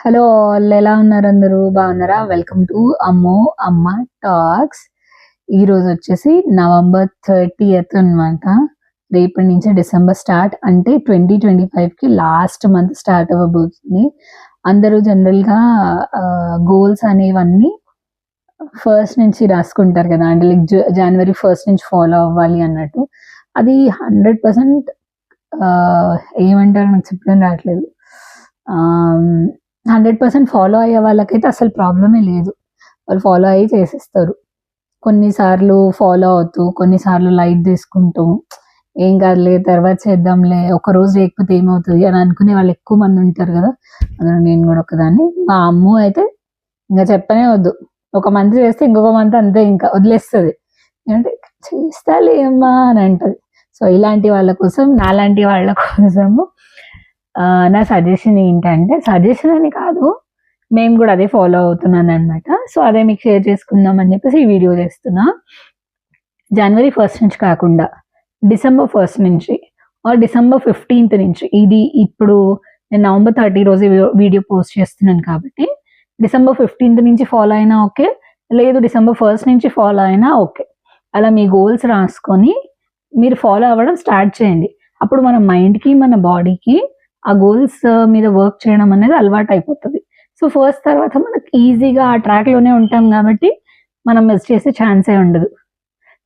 Hello all, ఎలా ఉన్నారు? అందరూ బాగున్నారా? వెల్కమ్ టు అమ్మో అమ్మ టాక్స్. ఈరోజు వచ్చేసి నవంబర్ 30th అనమాట. రేపటి నుంచి డిసెంబర్ స్టార్ట్, అంటే 2025కి లాస్ట్ మంత్ స్టార్ట్ అవ్వబోతుంది. అందరూ జనరల్గా గోల్స్ అనేవన్నీ ఫస్ట్ నుంచి రాసుకుంటారు కదా, అంటే లైక్ జనవరి 1st నుంచి ఫాలో అవ్వాలి అన్నట్టు. అది 100% ఏమంటారు, నాకు చెప్పడం రావట్లేదు. 100% ఫాలో అయ్యే వాళ్ళకైతే అసలు ప్రాబ్లమే లేదు. వాళ్ళు ఫాలో అయ్యి చేసేస్తారు. కొన్నిసార్లు ఫాలో అవుతూ, కొన్నిసార్లు లైట్ తీసుకుంటూ, ఏం కాదులే తర్వాత చేద్దాంలే, ఒకరోజు లేకపోతే ఏమవుతుంది అని అనుకునే వాళ్ళు ఎక్కువ మంది ఉంటారు కదా. అందులో నేను కూడా ఒకదాన్ని. మా అమ్మ అయితే ఇంకా చెప్పనే వద్దు, ఒక మంత్ చేస్తే ఇంకొక మంత్ అంతే, ఇంకా వదిలేస్తుంది. అంటే చేస్తాలే అమ్మా అని అంటది. సో ఇలాంటి వాళ్ళ కోసం, నాలాంటి వాళ్ళ కోసము నా సజెషన్ ఏంటంటే, సజెషన్ అని కాదు, మేము కూడా అదే ఫాలో అవుతున్నాను అనమాట. సో అదే మీకు షేర్ చేసుకుందాం అని చెప్పేసి ఈ వీడియో చేస్తున్నా. జనవరి 1st నుంచి కాకుండా డిసెంబర్ 1st నుంచి డిసెంబర్ 15th నుంచి, ఇది ఇప్పుడు నేను నవంబర్ 30 రోజు వీడియో పోస్ట్ చేస్తున్నాను కాబట్టి డిసెంబర్ 15th నుంచి ఫాలో అయినా ఓకే, లేదు డిసెంబర్ 1st నుంచి ఫాలో అయినా ఓకే. అలా మీ గోల్స్ రాసుకొని మీరు ఫాలో అవ్వడం స్టార్ట్ చేయండి. అప్పుడు మన మైండ్కి, మన బాడీకి ఆ గోల్స్ మీద వర్క్ చేయడం అనేది అలవాటు అయిపోతుంది. సో ఫస్ట్ తర్వాత మనకి ఈజీగా ఆ ట్రాక్లోనే ఉంటాం కాబట్టి మనం మిస్ చేసే ఛాన్సే ఉండదు.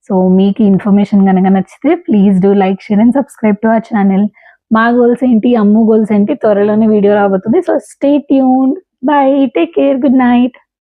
సో మీకు ఇన్ఫర్మేషన్ కనుక నచ్చితే please do like, share and subscribe to our channel. మా గోల్స్ ఏంటి, అమ్ము గోల్స్ ఏంటి, త్వరలోనే వీడియో రాబోతుంది. So stay tuned. By, take care, good night.